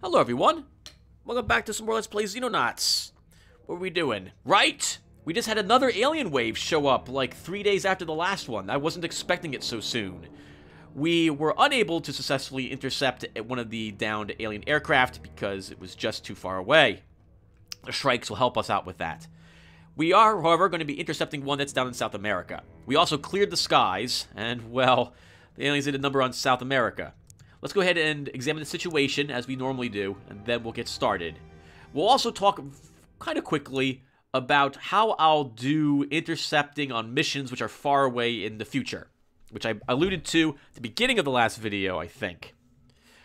Hello everyone, welcome back to some more Let's Play Xenonauts. What are we doing? Right? We just had another alien wave show up like 3 days after the last one. I wasn't expecting it so soon. We were unable to successfully intercept one of the downed alien aircraft because it was just too far away. The strikes will help us out with that. We are, however, going to be intercepting one that's down in South America. We also cleared the skies, and, well, the aliens did a number on South America. Let's go ahead and examine the situation as we normally do, and then we'll get started. We'll also talk kind of quickly about how I'll do intercepting on missions which are far away in the future, which I alluded to at the beginning of the last video, I think.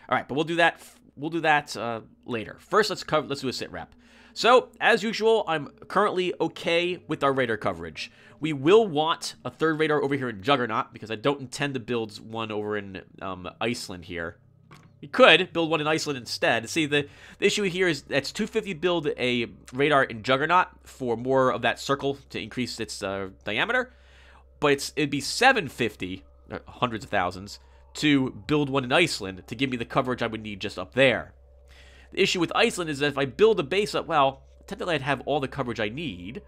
All right, but we'll do that. Later. First, let's do a sit rep. So, as usual, I'm currently okay with our radar coverage. We will want a third radar over here in Juggernaut, because I don't intend to build one over in Iceland here. We could build one in Iceland instead. See, the issue here is that's $250 to build a radar in Juggernaut for more of that circle to increase its diameter, but it'd be $750, hundreds of thousands, to build one in Iceland to give me the coverage I would need just up there. The issue with Iceland is that if I build a base up, well, technically I'd have all the coverage I need.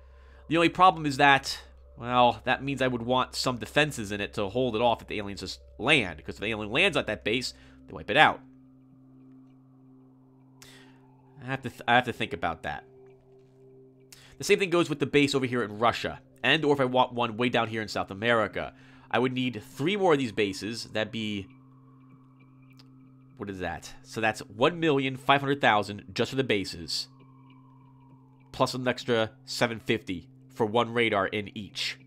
The only problem is that, well, that means I would want some defenses in it to hold it off if the aliens just land. Because if the alien lands at that base, they wipe it out. I have to think about that. The same thing goes with the base over here in Russia. And or if I want one way down here in South America. I would need 3 more of these bases. That'd be... what is that? So that's 1,500,000 just for the bases. Plus an extra 750 for one radar in each.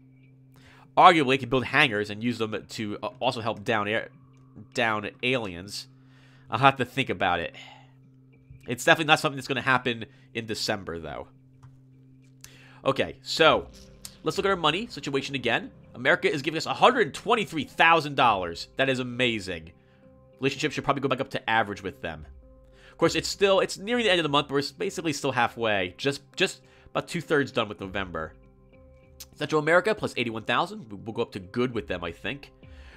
Arguably, I could build hangars and use them to also help down aliens. I'll have to think about it. It's definitely not something that's going to happen in December, though. Okay, so let's look at our money situation again. America is giving us $123,000. That is amazing. Relationship should probably go back up to average with them. Of course, it's nearing the end of the month, but we're basically still halfway. Just about 2/3 done with November. Central America, plus 81,000. We'll go up to good with them, I think.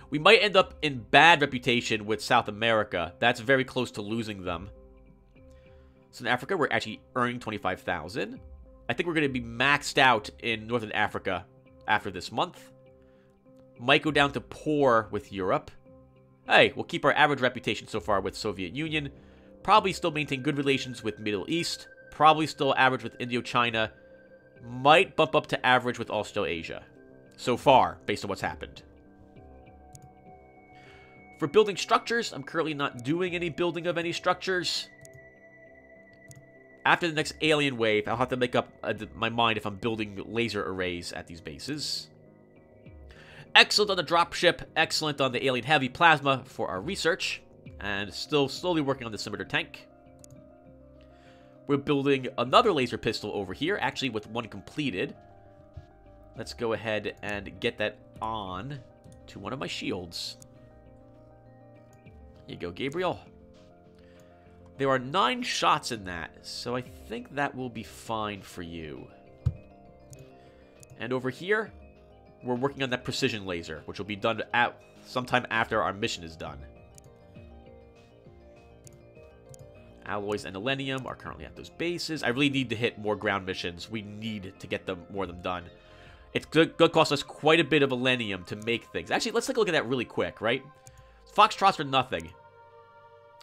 We might end up in bad reputation with South America. That's very close to losing them. So in Africa, we're actually earning 25,000. I think we're going to be maxed out in Northern Africa after this month. Might go down to poor with Europe. Hey, we'll keep our average reputation so far with Soviet Union. Probably still maintain good relations with Middle East. Probably still average with Indochina. Might bump up to average with Australasia. So far, based on what's happened. For building structures, I'm currently not doing any building of any structures. After the next alien wave, I'll have to make up my mind if I'm building laser arrays at these bases. Excellent on the dropship, excellent on the alien heavy plasma for our research, and still slowly working on the scimitar tank. We're building another laser pistol over here, actually with one completed. Let's go ahead and get that on to one of my shields. Here you go, Gabriel. There are 9 shots in that, so I think that will be fine for you. And over here, we're working on that precision laser, which will be done sometime after our mission is done. Alloys and Elenium are currently at those bases. I really need to hit more ground missions. We need to get more of them done. It's going to cost us quite a bit of Elenium to make things. Actually, let's take a look at that really quick, right? Foxtrots are nothing.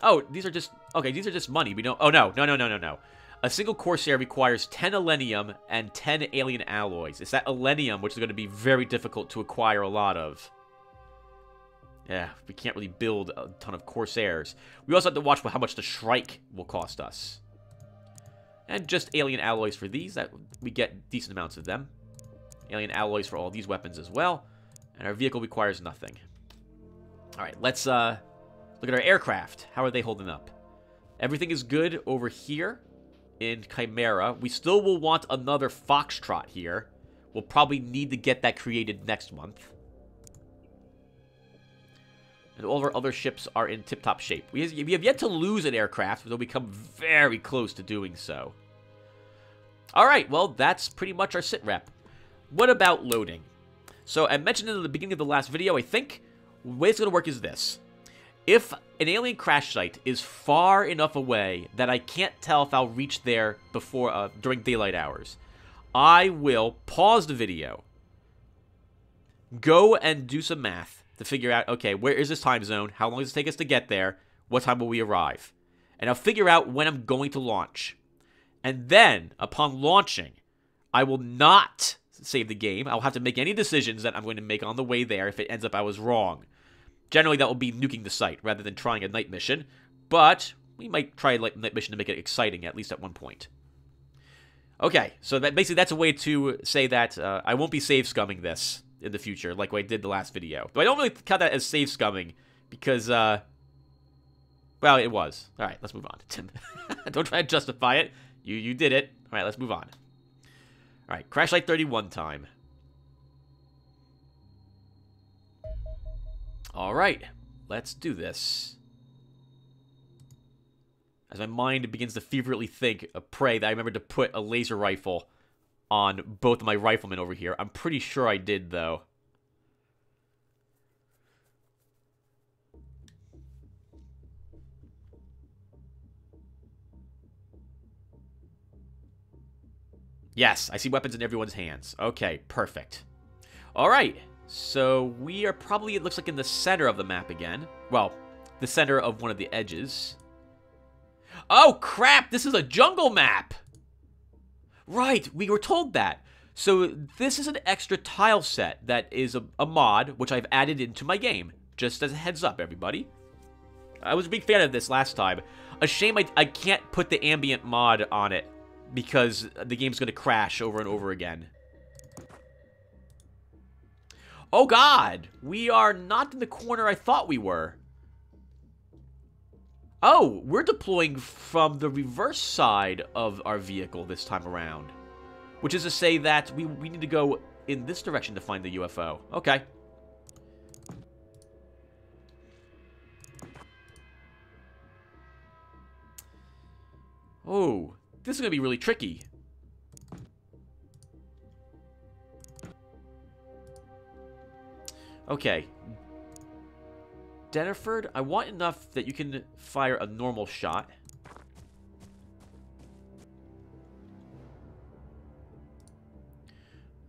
Oh, these are just... okay, these are just money. We don't... oh, no. A single Corsair requires 10 Elenium and 10 alien alloys. It's that Elenium which is going to be very difficult to acquire a lot of. Yeah, we can't really build a ton of Corsairs. We also have to watch how much the Shrike will cost us. And just alien alloys for these. That we get decent amounts of them. Alien alloys for all these weapons as well. And our vehicle requires nothing. Alright, let's look at our aircraft. How are they holding up? Everything is good over here in Chimera. We still will want another Foxtrot here. We'll probably need to get that created next month. And all of our other ships are in tip-top shape. We have yet to lose an aircraft, but they'll become very close to doing so. Alright, well, that's pretty much our sit rep. What about loading? So, I mentioned in the beginning of the last video, I think, the way it's going to work is this. If an alien crash site is far enough away that I can't tell if I'll reach there before during daylight hours, I will pause the video, go and do some math to figure out, okay, where is this time zone? How long does it take us to get there? What time will we arrive? And I'll figure out when I'm going to launch. And then, upon launching, I will not save the game. I'll have to make any decisions that I'm going to make on the way there if it ends up I was wrong. Generally, that will be nuking the site rather than trying a night mission. But we might try a night mission to make it exciting, at least at one point. Okay, so that basically that's a way to say that I won't be save scumming this in the future, like what I did the last video. Though I don't really count that as save scumming, because, well, it was. Alright, let's move on. Tim, don't try to justify it. You did it. Alright, let's move on. Alright, Crash Light 31 time. Alright, let's do this. As my mind begins to feverishly think of prey that I remembered to put a laser rifle on both of my riflemen over here. I'm pretty sure I did, though. Yes, I see weapons in everyone's hands. Okay, perfect. Alright, so we are probably, it looks like, in the center of the map again. Well, the center of one of the edges. Oh, crap! This is a jungle map! Right, we were told that. So this is an extra tile set that is a mod, which I've added into my game. Just as a heads up, everybody. I was a big fan of this last time. A shame I can't put the ambient mod on it, because the game's going to crash over and over again. Oh god! We are not in the corner I thought we were. Oh, we're deploying from the reverse side of our vehicle this time around. Which is to say that we need to go in this direction to find the UFO. Okay. Oh, this is going to be really tricky. Okay. Dennerford, I want enough that you can fire a normal shot.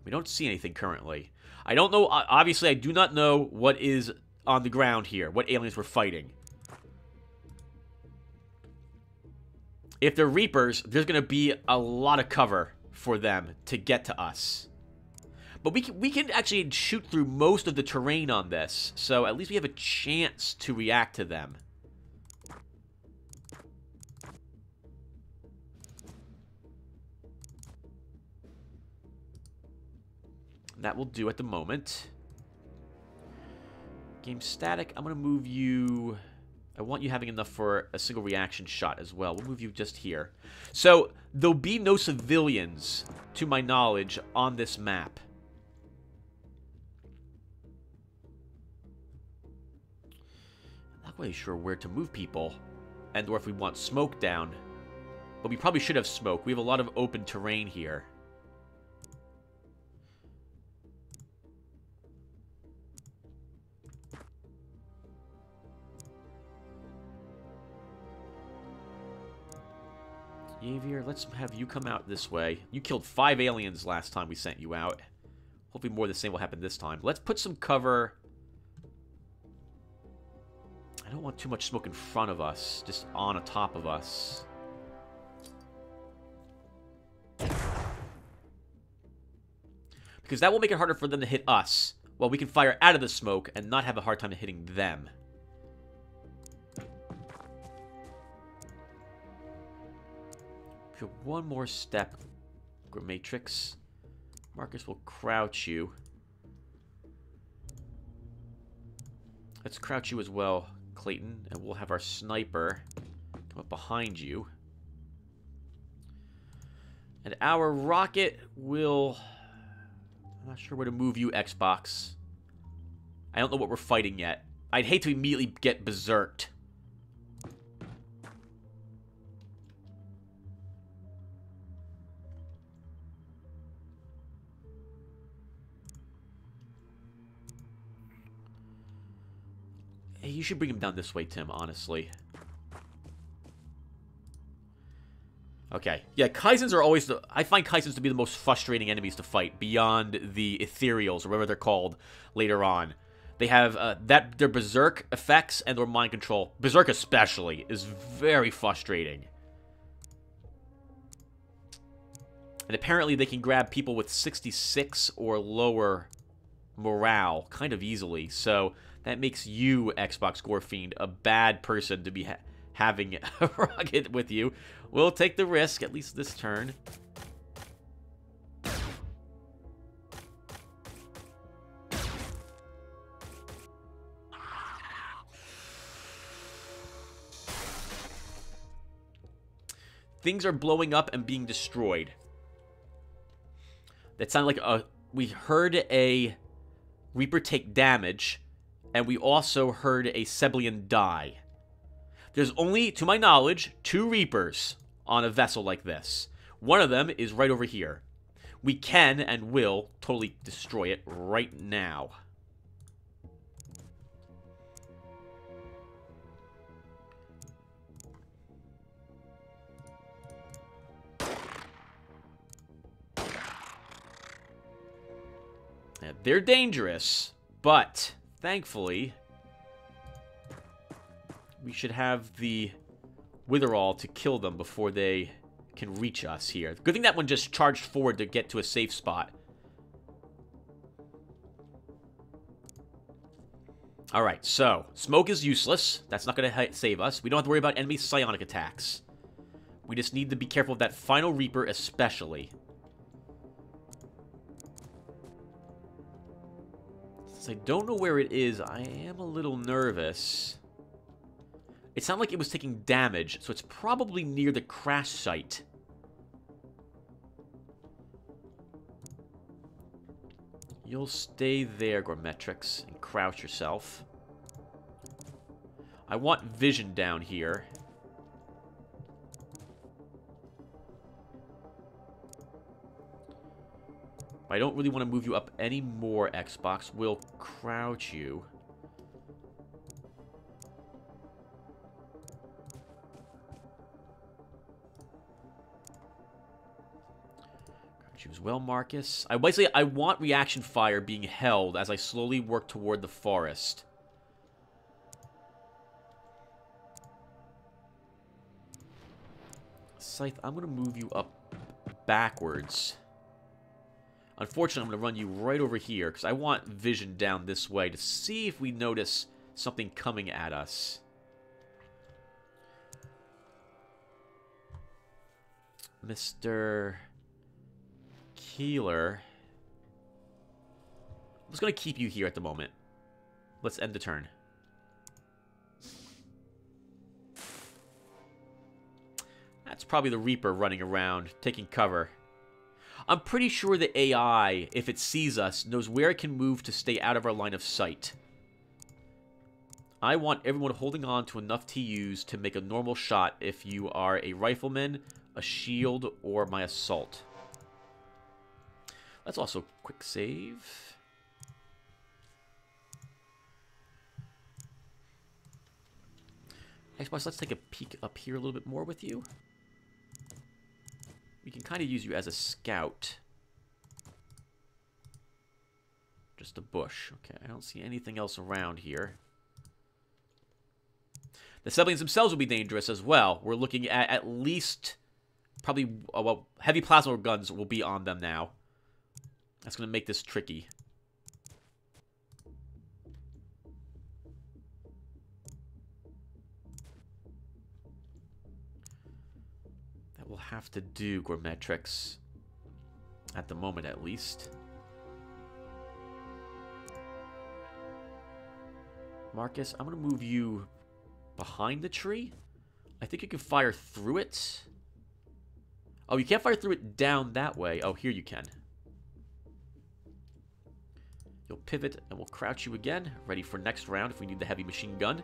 We don't see anything currently. I don't know, obviously I do not know what is on the ground here, what aliens we're fighting. If they're Reapers, there's going to be a lot of cover for them to get to us. But we can actually shoot through most of the terrain on this, so at least we have a chance to react to them. That will do at the moment. Game static, I'm going to move you... I want you having enough for a single reaction shot as well. We'll move you just here. So, there'll be no civilians, to my knowledge, on this map. Not really sure where to move people, and or if we want smoke down. But we probably should have smoke. We have a lot of open terrain here. Xavier, let's have you come out this way. You killed 5 aliens last time we sent you out. Hopefully more of the same will happen this time. Let's put some cover. I don't want too much smoke in front of us, just on top of us. Because that will make it harder for them to hit us, while we can fire out of the smoke and not have a hard time hitting them. One more step, Matrix. Marcus will crouch you. Let's crouch you as well, Clayton, and we'll have our sniper come up behind you. And our rocket will... I'm not sure where to move you, Xbox. I don't know what we're fighting yet. I'd hate to immediately get berserked. Hey, you should bring him down this way, Tim, honestly. Okay. Yeah, Kaizens are always the... I find Kaizens to be the most frustrating enemies to fight, beyond the Ethereals, or whatever they're called, later on. They have their Berserk effects and their mind control. Berserk especially is very frustrating. And apparently they can grab people with 66 or lower morale kind of easily. So that makes you, Xbox Gore Fiend, a bad person to be having a rocket with you. We'll take the risk, at least this turn. Things are blowing up and being destroyed. That sounded like a... We heard a Reaper take damage, and we also heard a Seblian die. There's only, to my knowledge, 2 Reapers on a vessel like this. One of them is right over here. We can and will totally destroy it right now. They're dangerous, but thankfully, we should have the Witherall to kill them before they can reach us here. Good thing that one just charged forward to get to a safe spot. Alright, so, smoke is useless. That's not going to save us. We don't have to worry about enemy psionic attacks. We just need to be careful of that final Reaper especially. I don't know where it is. I am a little nervous. It sounded like it was taking damage, so it's probably near the crash site. You'll stay there, Gormetrix, and crouch yourself. I want vision down here. I don't really want to move you up any more, Xbox. We'll crouch you. Crouch you as well, Marcus. I want reaction fire being held as I slowly work toward the forest. Scythe, I'm going to move you up backwards. Unfortunately, I'm going to run you right over here, because I want vision down this way to see if we notice something coming at us. Mr. Keeler. I'm just going to keep you here at the moment. Let's end the turn. That's probably the Reaper running around, taking cover. I'm pretty sure the AI, if it sees us, knows where it can move to stay out of our line of sight. I want everyone holding on to enough TUs to make a normal shot if you are a rifleman, a shield, or my assault. Let's also quick save. Xbox, let's take a peek up here a little bit more with you. We can kind of use you as a scout. Just a bush. Okay, I don't see anything else around here. The Seblians themselves will be dangerous as well. We're looking at least probably, well, heavy plasma guns will be on them now. That's going to make this tricky. We'll have to do, Gormetrix. At the moment, at least. Marcus, I'm going to move you behind the tree. I think you can fire through it. Oh, you can't fire through it down that way. Oh, here you can. You'll pivot, and we'll crouch you again. Ready for next round if we need the heavy machine gun.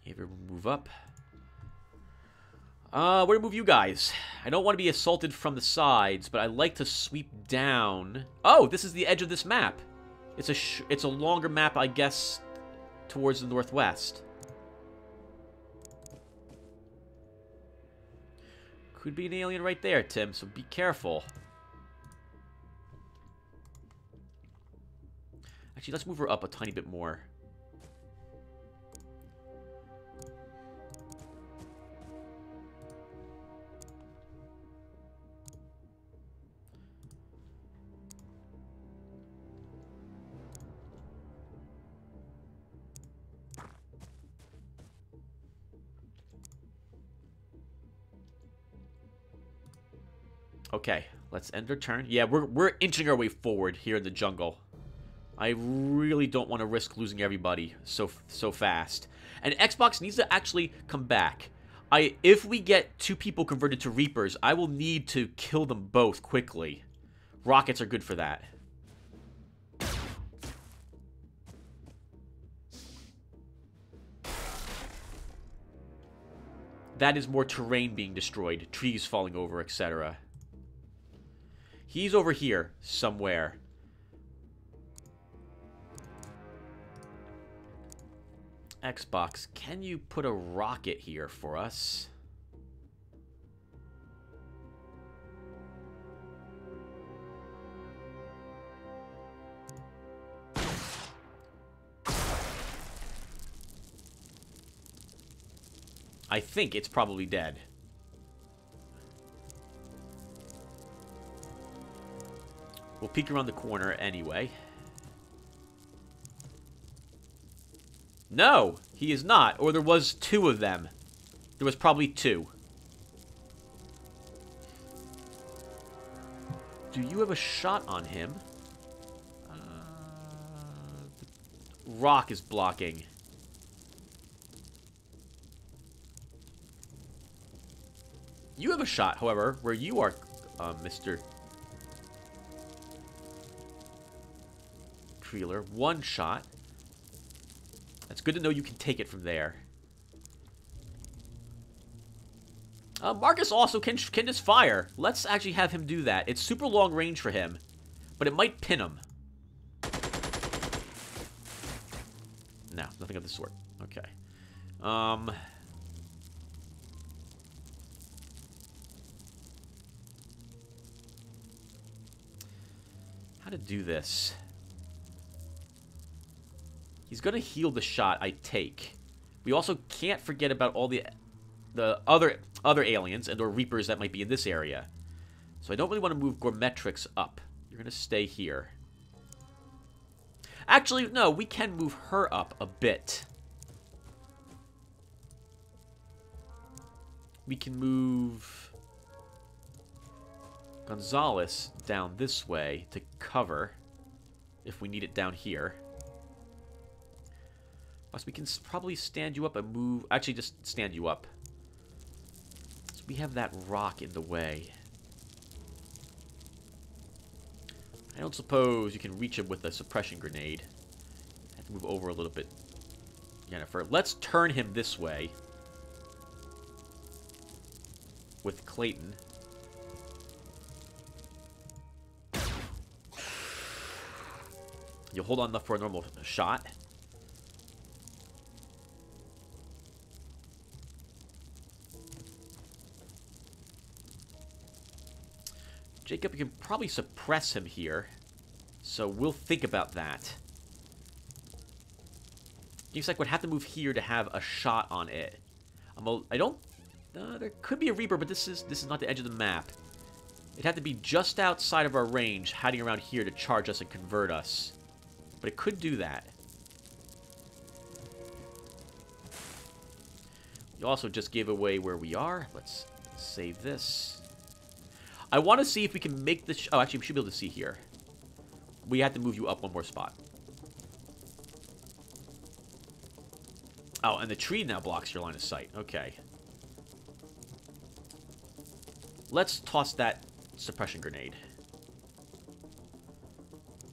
Everyone move up. Where to move you guys? I don't want to be assaulted from the sides, but I like to sweep down. Oh, this is the edge of this map. It's a longer map, I guess, towards the northwest. Could be an alien right there, Tim, so be careful. Actually, let's move her up a tiny bit more. Okay, let's end our turn. Yeah, we're inching our way forward here in the jungle. I really don't want to risk losing everybody so fast. And Xbox needs to actually come back. If we get 2 people converted to Reapers, I will need to kill them both quickly. Rockets are good for that. That is more terrain being destroyed, trees falling over, etc. He's over here somewhere. Xbox, can you put a rocket here for us? I think it's probably dead. We'll peek around the corner anyway. No, he is not. Or there was 2 of them. There was probably 2. Do you have a shot on him? The rock is blocking. You have a shot, however, where you are, Mr. Creeler. 1 shot. It's good to know you can take it from there. Marcus also can just fire. Let's actually have him do that. It's super long range for him, but it might pin him. No, nothing of the sort. Okay. How to do this? He's going to heal the shot I take. We also can't forget about all the other aliens and or Reapers that might be in this area. So I don't really want to move Gourmetrix up. You're going to stay here. Actually, no, we can move her up a bit. We can move Gonzalez down this way to cover if we need it down here. Plus, we can probably stand you up and move... Actually, just stand you up. So we have that rock in the way. I don't suppose you can reach him with a suppression grenade. I have to move over a little bit. Jennifer, let's turn him this way. With Clayton. You'll hold on enough for a normal shot. Jacob, you can probably suppress him here. So we'll think about that. Like would have to move here to have a shot on it. I don't... there could be a Reaper, but this is not the edge of the map. It'd have to be just outside of our range, hiding around here to charge us and convert us. But it could do that. You also just gave away where we are. Let's save this. I want to see if we can make this... Oh, actually, we should be able to see here. We have to move you up 1 more spot. Oh, and the tree now blocks your line of sight. Okay. Let's toss that suppression grenade.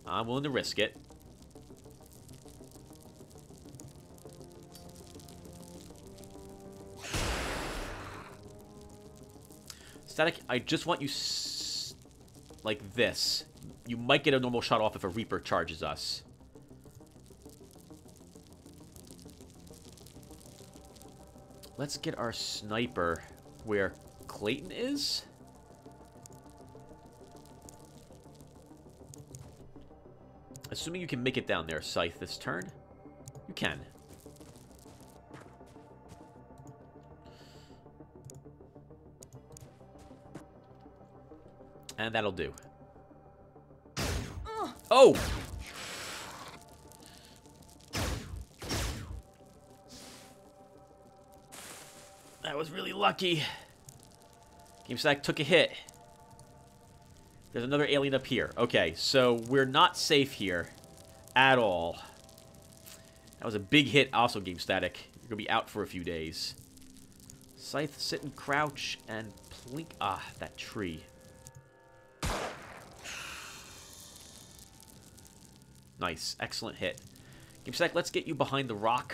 I'm willing to risk it. Static, I just want you like this. You might get a normal shot off if a Reaper charges us. Let's get our sniper where Clayton is. Assuming you can make it down there, Scythe, this turn. You can. And that'll do. Oh! That was really lucky. GameStack took a hit. There's another alien up here. Okay, so we're not safe here at all. That was a big hit also, GameStatic. You're going to be out for a few days. Scythe, sit and crouch, and plink. Ah, that tree. Nice. Excellent hit. GameStack, let's get you behind the rock.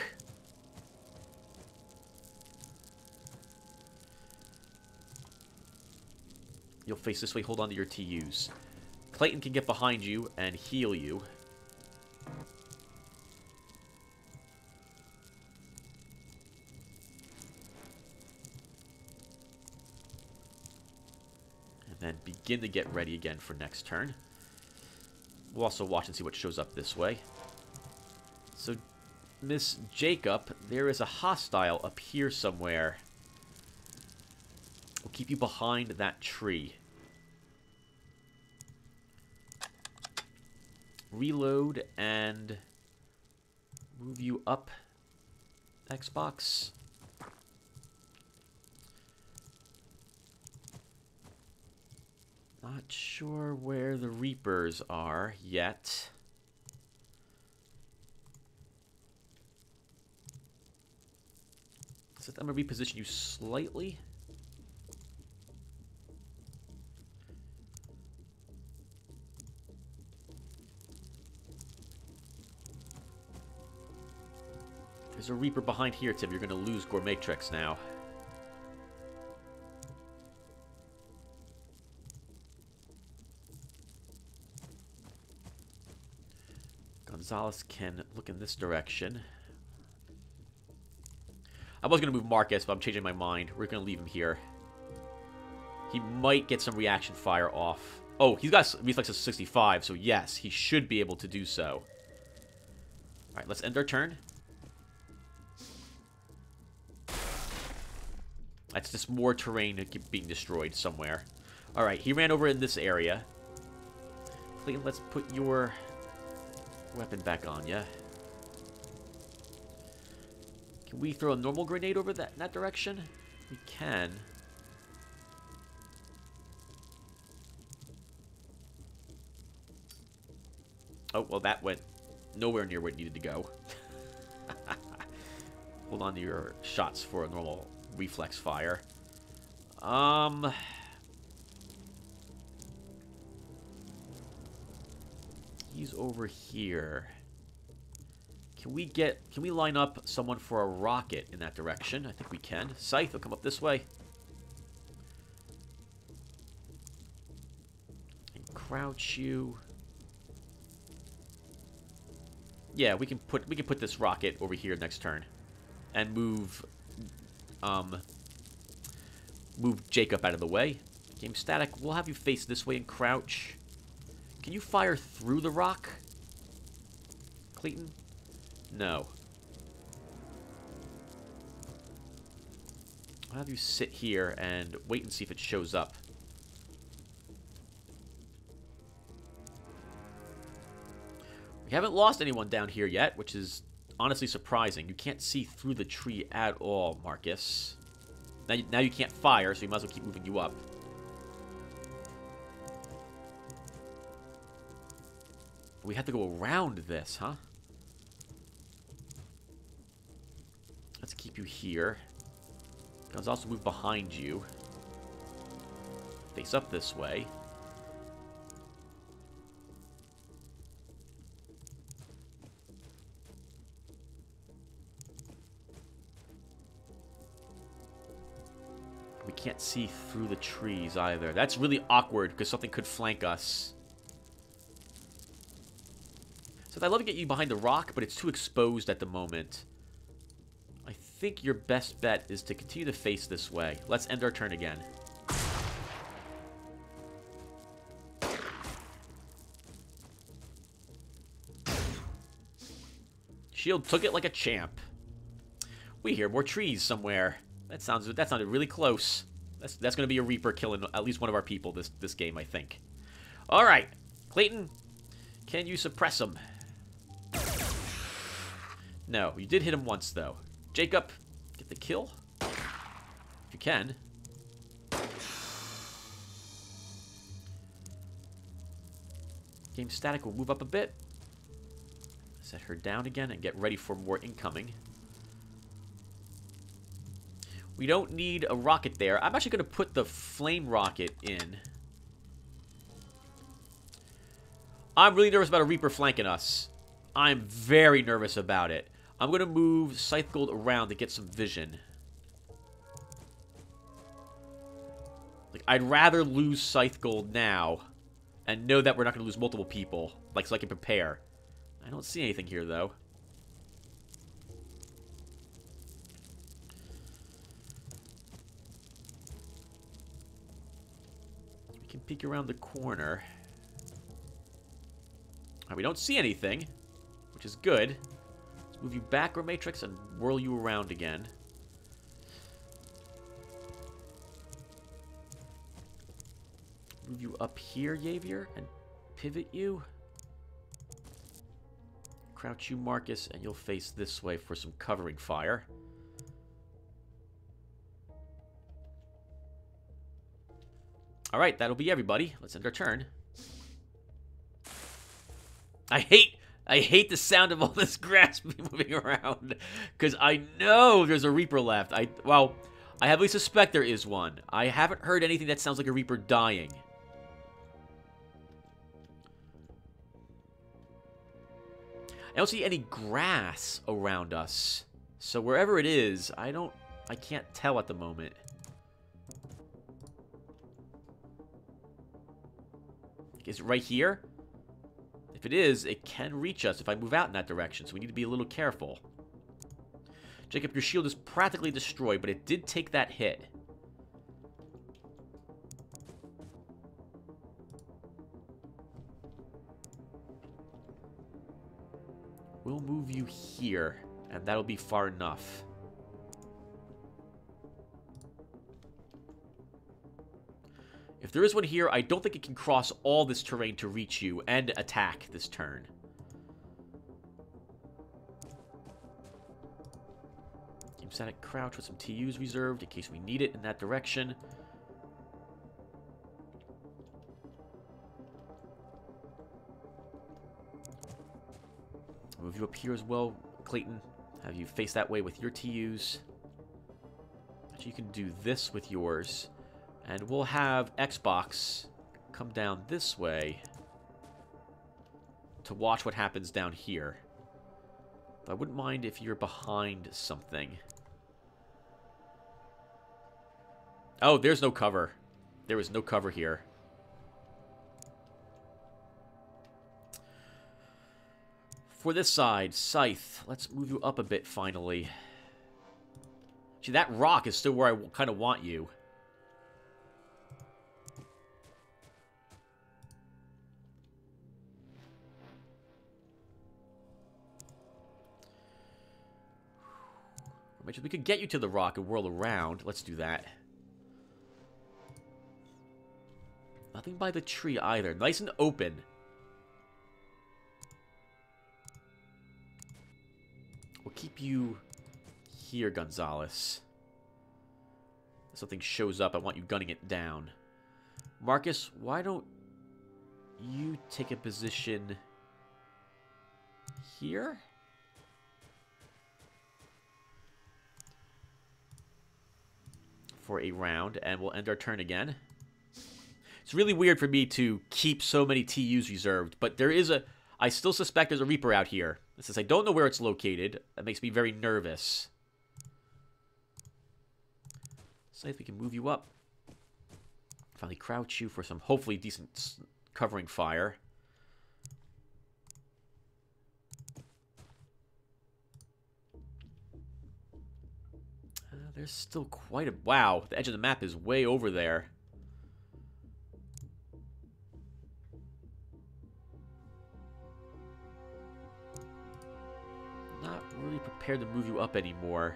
You'll face this way. Hold on to your TUs. Clayton can get behind you and heal you. And then begin to get ready again for next turn. We'll also watch and see what shows up this way. So, Miss Jacob, there is a hostile up here somewhere. We'll keep you behind that tree. Reload and move you up, Xbox. Not sure where the Reapers are yet. So I'm going to reposition you slightly. There's a Reaper behind here, Tim. You're going to lose Gourmetrix now. Gonzalez can look in this direction. I was going to move Marcus, but I'm changing my mind. We're going to leave him here. He might get some reaction fire off. Oh, he's got reflexes 65, so yes, he should be able to do so. Alright, let's end our turn. That's just more terrain being destroyed somewhere. Alright, he ran over in this area. Clayton, let's put your weapon back on ya. Can we throw a normal grenade over that direction? We can. Oh, well, that went nowhere near where it needed to go. Hold on to your shots for a normal reflex fire. He's over here. Can we line up someone for a rocket in that direction? I think we can. Scythe will come up this way. And crouch you. Yeah, we can put this rocket over here next turn. And move Jacob out of the way. Game static. We'll have you face this way and crouch. Can you fire through the rock? Clayton? No. I'll have you sit here and wait and see if it shows up. We haven't lost anyone down here yet, which is honestly surprising. You can't see through the tree at all, Marcus. Now you can't fire, so you might as well keep moving you up. We have to go around this, huh? Let's keep you here. Let's also move behind you. Face up this way. can't see through the trees either. That's really awkward because something could flank us. So I'd love to get you behind the rock, but it's too exposed at the moment. I think your best bet is to continue to face this way. Let's end our turn again. Shield took it like a champ. We hear more trees somewhere. That sounded really close. That's going to be a Reaper killing at least one of our people this game, I think. All right, Clayton, can you suppress him? No, you did hit him once though. Jacob, get the kill if you can. Game static will move up a bit. Set her down again and get ready for more incoming. We don't need a rocket there. I'm actually going to put the flame rocket in. I'm really nervous about a Reaper flanking us. I'm very nervous about it. I'm going to move Scythe Gold around to get some vision. Like, I'd rather lose Scythe Gold now and know that we're not going to lose multiple people, like, so I can prepare. I don't see anything here, though. We can peek around the corner. Right, we don't see anything, which is good. Let's move you back, Matrix, and whirl you around again. Move you up here, Yavier, and pivot you. Crouch you, Marcus, and you'll face this way for some covering fire. Alright, that'll be everybody. Let's end our turn. I hate the sound of all this grass moving around, because I know there's a Reaper left. Well, I heavily suspect there is one. I haven't heard anything that sounds like a Reaper dying. I don't see any grass around us. So wherever it is, I can't tell at the moment. Is it right here? If it is, it can reach us if I move out in that direction, so we need to be a little careful. Jacob, your shield is practically destroyed, but it did take that hit. We'll move you here, and that'll be far enough. If there is one here, I don't think it can cross all this terrain to reach you and attack this turn. Game static crouch with some TUs reserved in case we need it in that direction. Move you up here as well, Clayton. Have you face that way with your TUs. Actually, you can do this with yours. And we'll have Xbox come down this way to watch what happens down here. But I wouldn't mind if you're behind something. Oh, there's no cover. There is no cover here. For this side, Scythe. Let's move you up a bit, finally. See, that rock is still where I kind of want you. We could get you to the rock and whirl around. Let's do that. Nothing by the tree either. Nice and open. We'll keep you here, Gonzalez. If something shows up, I want you gunning it down. Marcus, why don't you take a position here? For a round, and we'll end our turn again. It's really weird for me to keep so many TUs reserved, but there is I still suspect there's a Reaper out here. Since I don't know where it's located, that makes me very nervous. So if we can move you up Finally crouch you for some hopefully decent covering fire. There's still quite a... Wow, the edge of the map is way over there. Not really prepared to move you up anymore.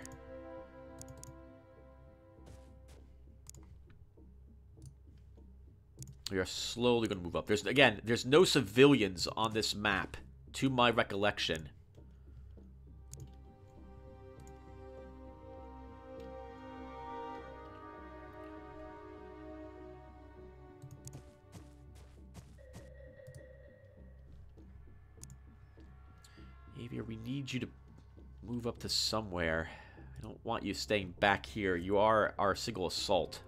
We are slowly going to move up. There's no civilians on this map, to my recollection. Avier, we need you to move up to somewhere. I don't want you staying back here. You are our single assault.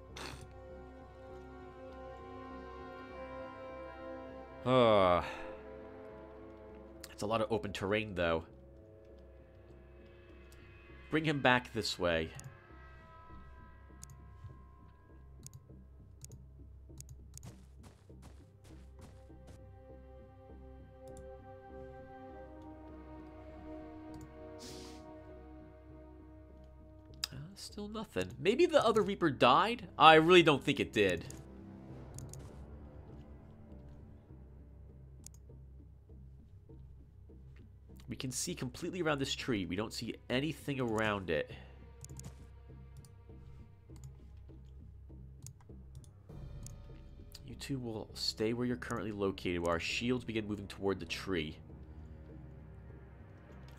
It's a lot of open terrain, though. Bring him back this way. Still nothing. Maybe the other Reaper died? I really don't think it did. We can see completely around this tree. We don't see anything around it. You two will stay where you're currently located while our shields begin moving toward the tree.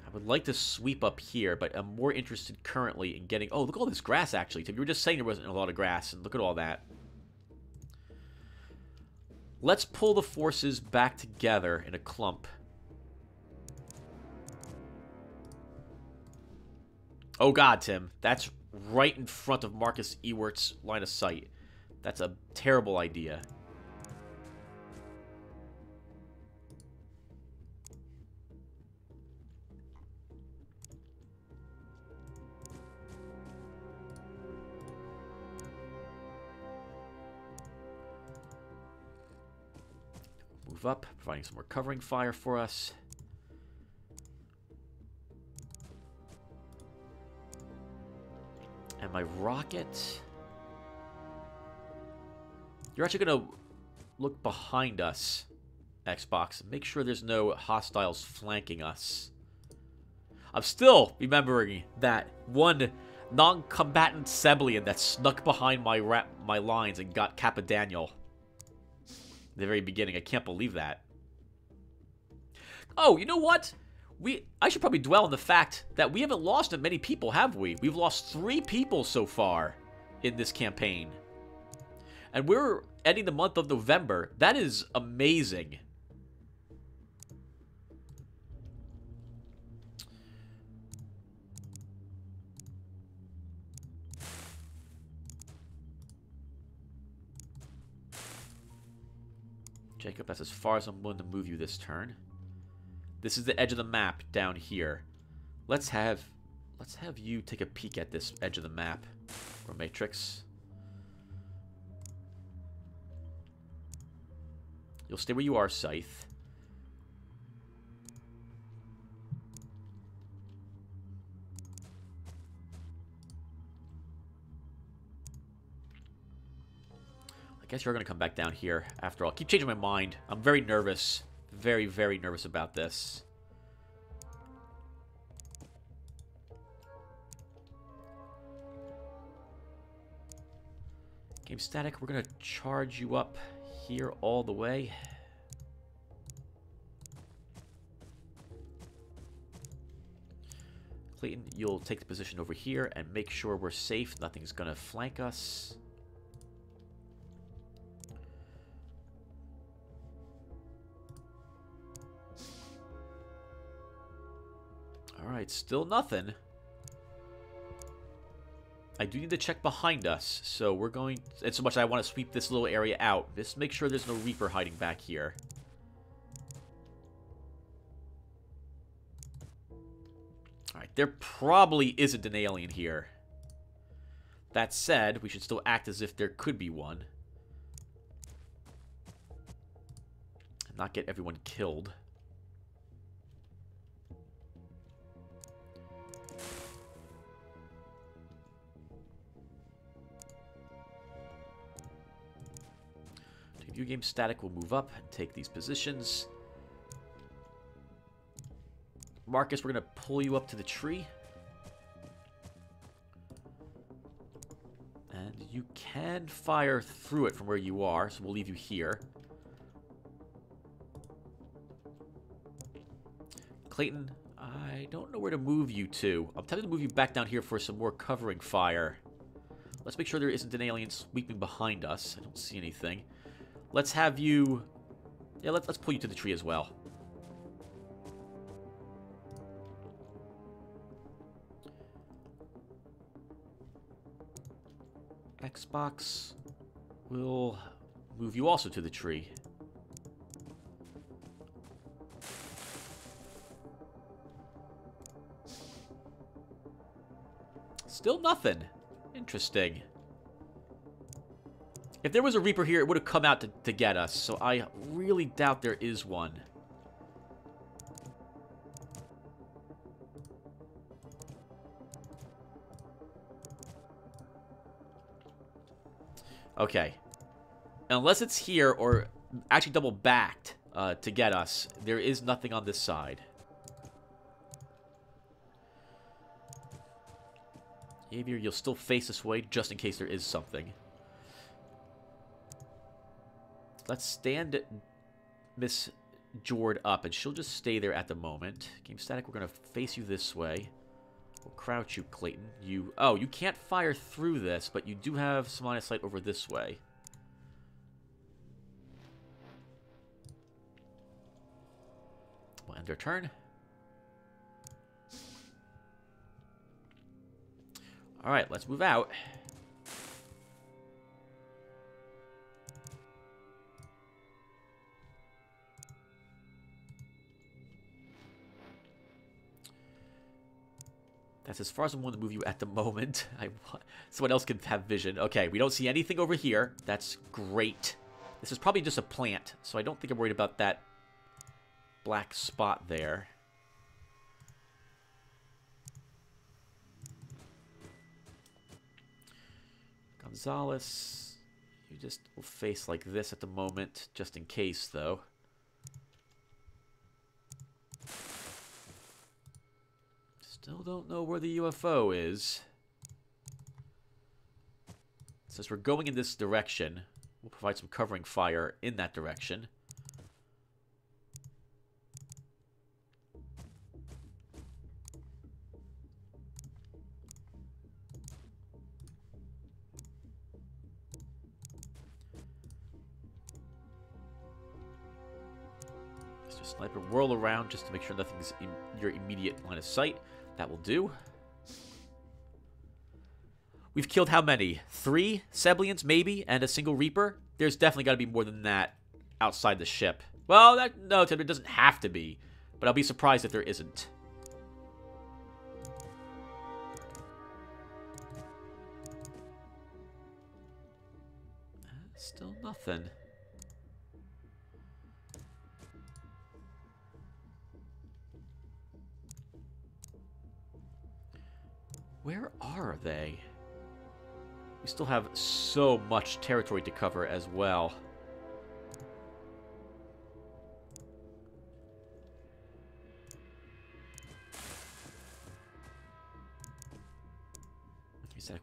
I would like to sweep up here, but I'm more interested currently in getting... Oh, look at all this grass, actually. Tim, you were just saying there wasn't a lot of grass, and look at all that. Let's pull the forces back together in a clump. Oh, God, Tim. That's right in front of Marcus Ewert's line of sight. That's a terrible idea. Move up, providing some more covering fire for us. And my rocket... You're actually going to look behind us, Xbox, and make sure there's no hostiles flanking us. I'm still remembering that one non-combatant Seblian that snuck behind my lines and got Kappa Daniel. At the very beginning. I can't believe that. Oh, you know what? I should probably dwell on the fact that we haven't lost many people, have we? We've lost 3 people so far in this campaign. And we're ending the month of November. That is amazing. Jacob, that's as far as I'm willing to move you this turn. This is the edge of the map down here. Let's have you take a peek at this edge of the map, or matrix. You'll stay where you are, Scythe. I guess you're going to come back down here after all. Keep changing my mind. I'm very nervous. Very, very nervous about this. Game static, we're going to charge you up here all the way. Clayton, you'll take the position over here and make sure we're safe. Nothing's going to flank us. Alright, still nothing. I do need to check behind us, so we're going... It's so much I want to sweep this little area out. Just make sure there's no Reaper hiding back here. Alright, there probably isn't an alien here. That said, we should still act as if there could be one. not get everyone killed. View game static will move up and take these positions. Marcus, we're going to pull you up to the tree. And you can fire through it from where you are, so we'll leave you here. Clayton, I don't know where to move you to. I'm tempted to move you back down here for some more covering fire. Let's make sure there isn't an alien sweeping behind us. I don't see anything. Let's have you... Yeah, let's pull you to the tree as well. Xbox will move you also to the tree. Still nothing. Interesting. If there was a Reaper here, it would have come out to get us, so I really doubt there is one. Okay. Unless it's here, or actually double-backed to get us, there is nothing on this side. Xavier, you'll still face this way, just in case there is something. Let's stand Miss Jord up, and she'll just stay there at the moment. Game static, we're going to face you this way. We'll crouch you, Clayton. Oh, you can't fire through this, but you do have some line of sight over this way. We'll end our turn. Alright, let's move out. That's as far as I'm willing to move you at the moment. Someone else can have vision. Okay, we don't see anything over here. That's great. This is probably just a plant, so I don't think I'm worried about that black spot there. Gonzalez, you just will face like this at the moment, just in case, though. Still don't know where the UFO is. Since we're going in this direction, we'll provide some covering fire in that direction. Let's just sniper whirl around just to make sure nothing's in your immediate line of sight. That will do. We've killed how many? 3 Seblians, maybe, and a single Reaper? There's definitely got to be more than that outside the ship. Well, no, it doesn't have to be, but I'll be surprised if there isn't. Still nothing. Where are they? We still have so much territory to cover as well.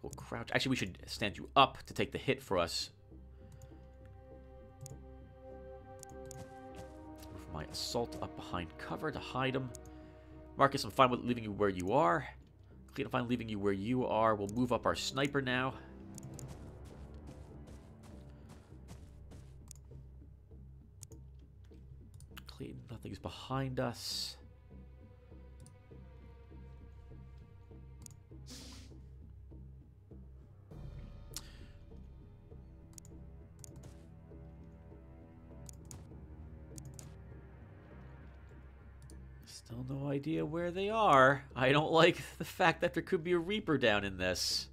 We'll crouch. Actually, we should stand you up to take the hit for us. Move my assault up behind cover to hide him. Marcus, I'm fine with leaving you where you are. Clayton, I'm fine leaving you where you are. We'll move up our sniper now. Clayton, nothing's behind us. Still no idea where they are. I don't like the fact that there could be a Reaper down in this.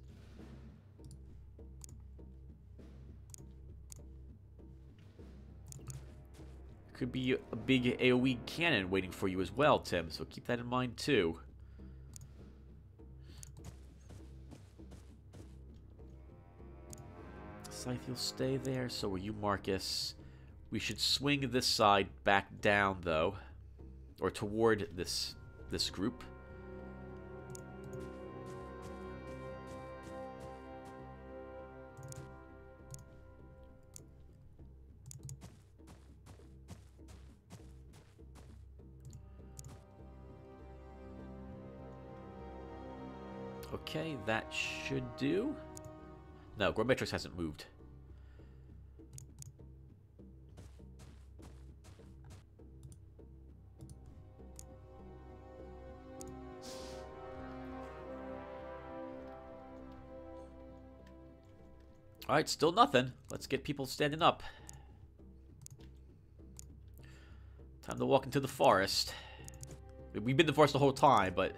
Could be a big AoE cannon waiting for you as well, Tim, so keep that in mind too. Scythe, you'll stay there, so will you, Marcus. We should swing this side back down, though. Or toward this group. Okay, that should do. No, Gormetrix hasn't moved. Alright, still nothing. Let's get people standing up. Time to walk into the forest. We've been in the forest the whole time, but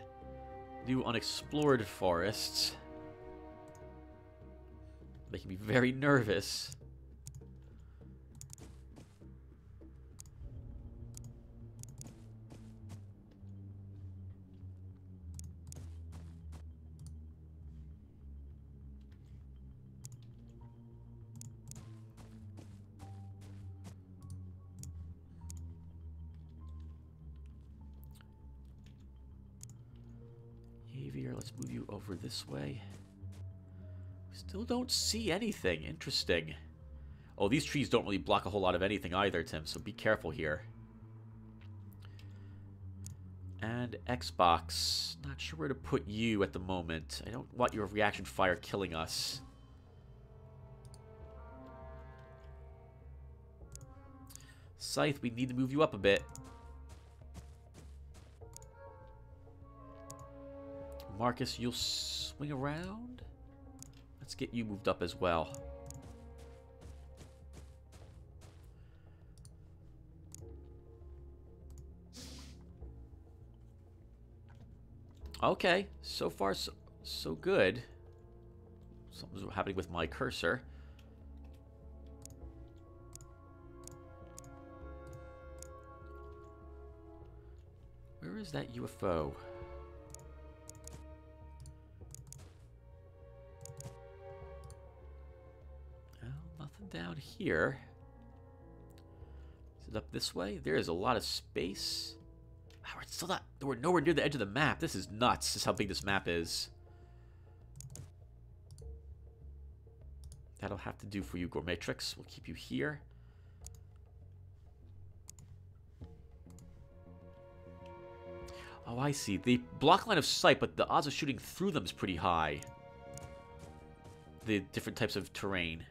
new unexplored forests making me very nervous. Let's move you over this way. Still don't see anything. Interesting. Oh, these trees don't really block a whole lot of anything either, Tim, so be careful here. And Xbox. Not sure where to put you at the moment. I don't want your reaction fire killing us. Scythe, we need to move you up a bit. Marcus, you'll swing around? Let's get you moved up as well. Okay, so far so good. Something's happening with my cursor. Where is that UFO? Down here. Is it up this way? There is a lot of space. Oh, we're still not. We're nowhere near the edge of the map. This is nuts. This is how big this map is. That'll have to do for you, Gormetrix. We'll keep you here. Oh, I see. They block line of sight, but the odds of shooting through them is pretty high. The different types of terrain.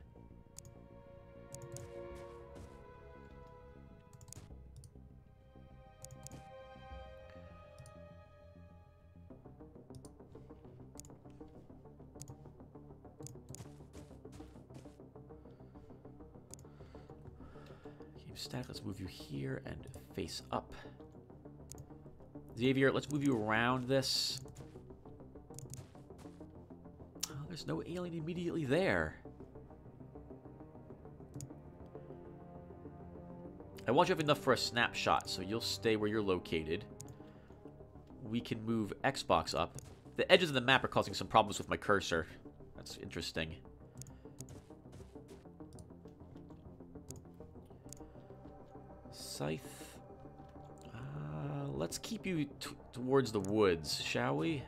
Stack, let's move you here and face up. Xavier, let's move you around this. Oh, there's no alien immediately there. I want you to have enough for a snapshot, so you'll stay where you're located. We can move Xbox up. The edges of the map are causing some problems with my cursor. That's interesting. Scythe. Let's keep you towards the woods, shall we?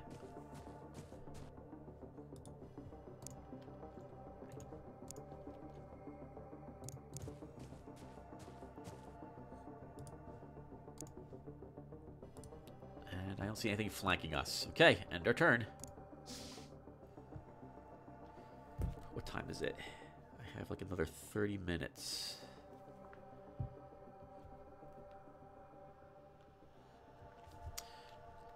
And I don't see anything flanking us. Okay, end our turn. What time is it? I have like another 30 minutes.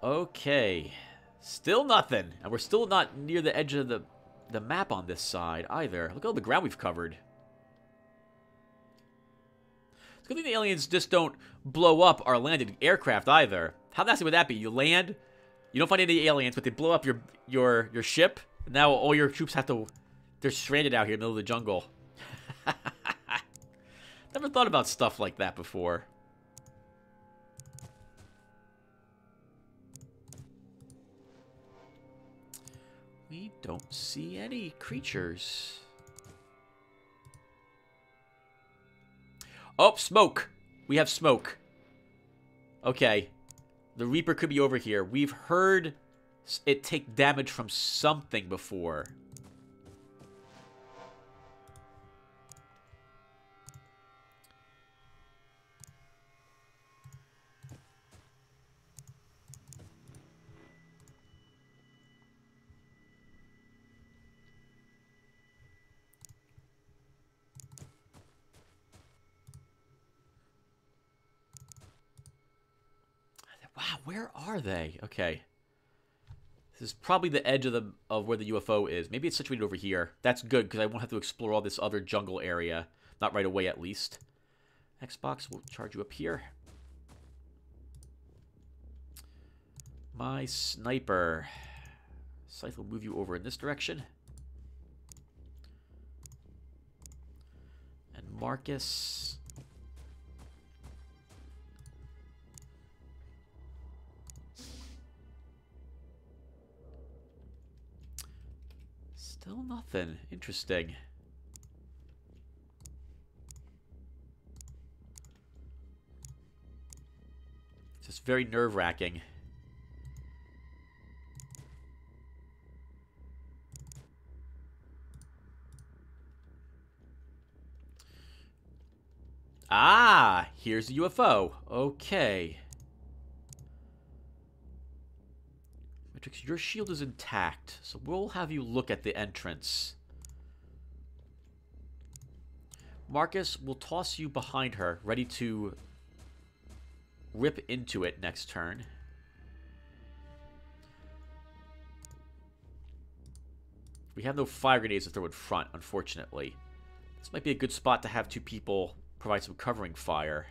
Okay, still nothing, and we're still not near the edge of the map on this side either. Look at all the ground we've covered. It's a good thing the aliens just don't blow up our landed aircraft either. How nasty would that be? You land, you don't find any aliens, but they blow up your ship. And now all your troops have to, they're stranded out here in the middle of the jungle. Never thought about stuff like that before. We don't see any creatures. Oh, smoke! We have smoke. Okay. The Reaper could be over here. We've heard it take damage from something before. Wow, where are they? Okay. This is probably the edge of where the UFO is. Maybe it's situated over here. That's good, because I won't have to explore all this other jungle area. Not right away, at least. Xbox will charge you up here. My sniper. Scythe will move you over in this direction. And Marcus... Still nothing. Interesting. It's just very nerve-wracking. Ah! Here's the UFO. Okay. Matrix, your shield is intact, so we'll have you look at the entrance. Marcus will toss you behind her, ready to rip into it next turn. We have no fire grenades to throw in front, unfortunately. This might be a good spot to have two people provide some covering fire.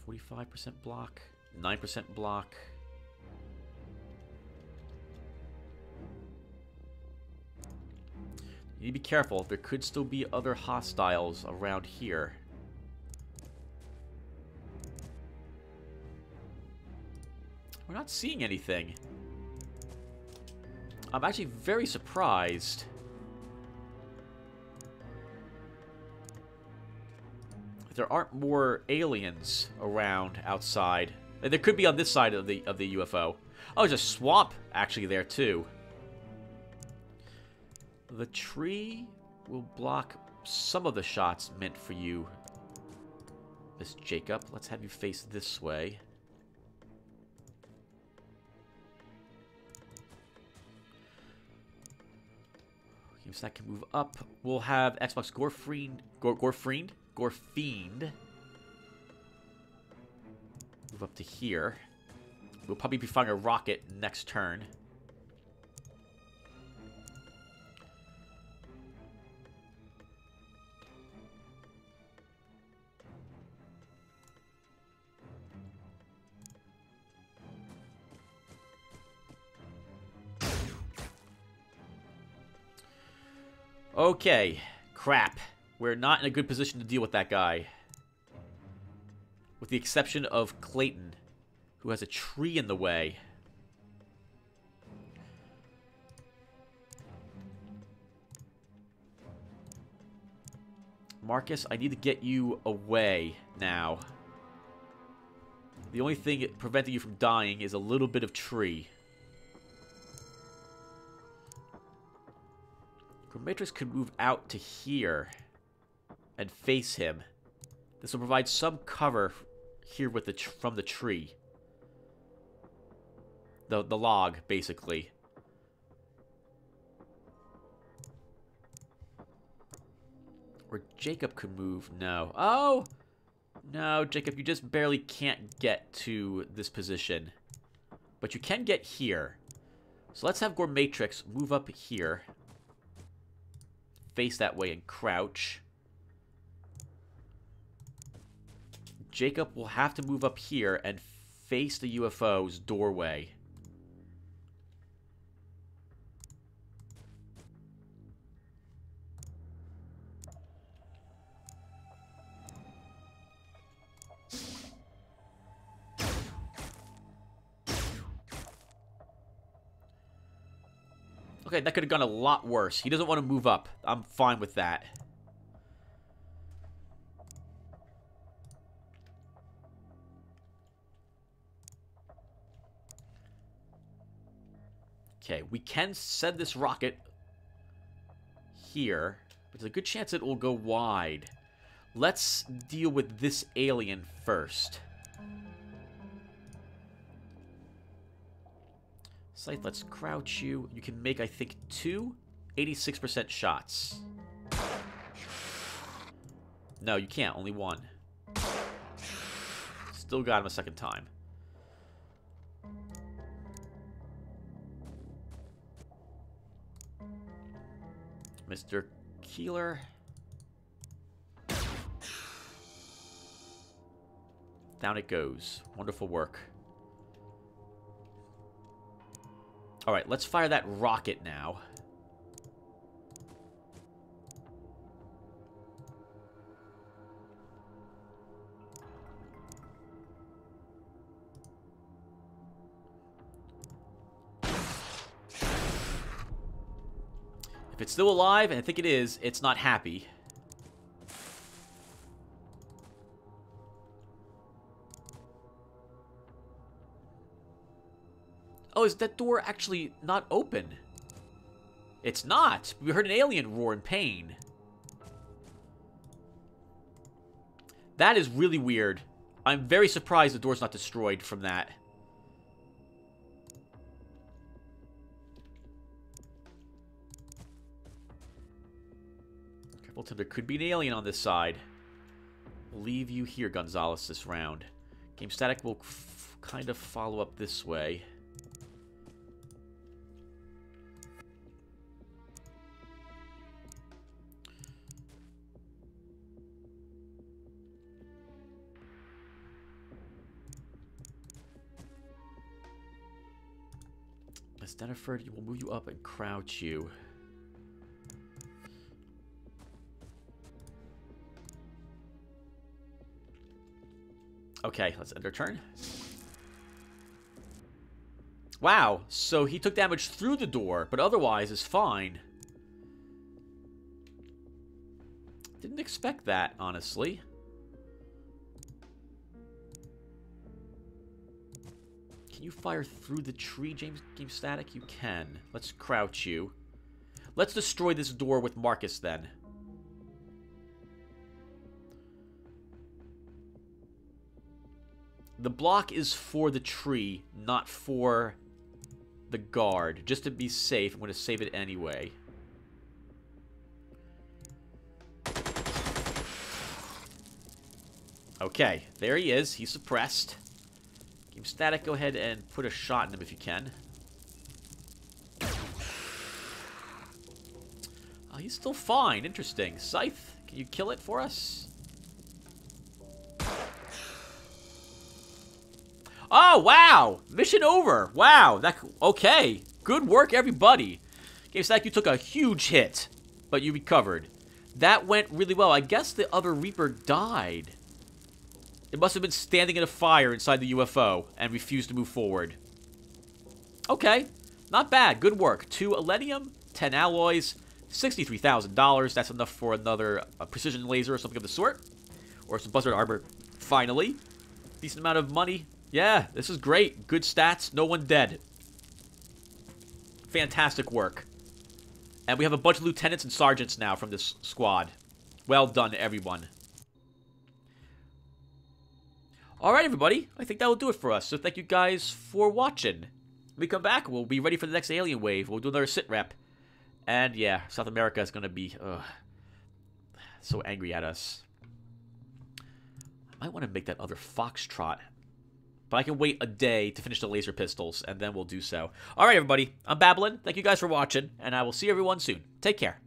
45% block. 9% block. You need to be careful. There could still be other hostiles around here. We're not seeing anything. I'm actually very surprised. There aren't more aliens around outside. There could be on this side of the UFO. Oh, there's a swamp actually there too. The tree will block some of the shots meant for you, Miss Jacob. Let's have you face this way. So that can move up. We'll have Xbox Gorfiend move up to here. We'll probably be firing a rocket next turn. Okay, crap. We're not in a good position to deal with that guy. With the exception of Clayton, who has a tree in the way. Marcus, I need to get you away now. The only thing preventing you from dying is a little bit of tree. Matrix could move out to here and face him. This will provide some cover here with from the tree. The log, basically. Or Jacob could move. No. Oh! No, Jacob, you just barely can't get to this position. But you can get here. So let's have Gormatrix move up here. Face that way and crouch. Jacob will have to move up here and face the UFO's doorway. Okay, that could have gone a lot worse. He doesn't want to move up. I'm fine with that. Okay, we can send this rocket here, but there's a good chance it will go wide. Let's deal with this alien first. Scythe, let's crouch you. You can make, I think, 2 86% shots. No, you can't. Only 1. Still got him a second time. Mr. Keeler. Down it goes. Wonderful work. Alright, let's fire that rocket now. If it's still alive, and I think it is, it's not happy. Oh, is that door actually not open? It's not. We heard an alien roar in pain. That is really weird. I'm very surprised the door's not destroyed from that. Careful, Tim. There could be an alien on this side. We'll leave you here, Gonzalez, this round. Game static will kind of follow up this way. Steniford, we'll move you up and crouch you. Okay, let's end our turn. Wow, so he took damage through the door, but otherwise is fine. Didn't expect that, honestly. Can you fire through the tree, Game Static? You can. Let's crouch you. Let's destroy this door with Marcus, then. The block is for the tree, not for the guard. Just to be safe, I'm going to save it anyway. Okay, there he is. He's suppressed. Game Static, go ahead and put a shot in him if you can. Oh, he's still fine. Interesting. Scythe, can you kill it for us? Oh, wow! Mission over. Wow. Okay. Good work, everybody. Game Static, you took a huge hit, but you recovered. That went really well. I guess the other Reaper died. It must have been standing in a fire inside the UFO and refused to move forward. Okay. Not bad. Good work. 2 Elenium, 10 alloys, $63,000. That's enough for another precision laser or something of the sort. Or some buzzard armor. Finally. Decent amount of money. Yeah, this is great. Good stats. No one dead. Fantastic work. And we have a bunch of lieutenants and sergeants now from this squad. Well done, everyone. Alright, everybody. I think that will do it for us. So thank you guys for watching. When we come back, we'll be ready for the next alien wave. We'll do another sit rep. And yeah, South America is going to be so angry at us. I might want to make that other foxtrot. But I can wait a day to finish the laser pistols, and then we'll do so. Alright, everybody. I'm Babylon. Thank you guys for watching, and I will see everyone soon. Take care.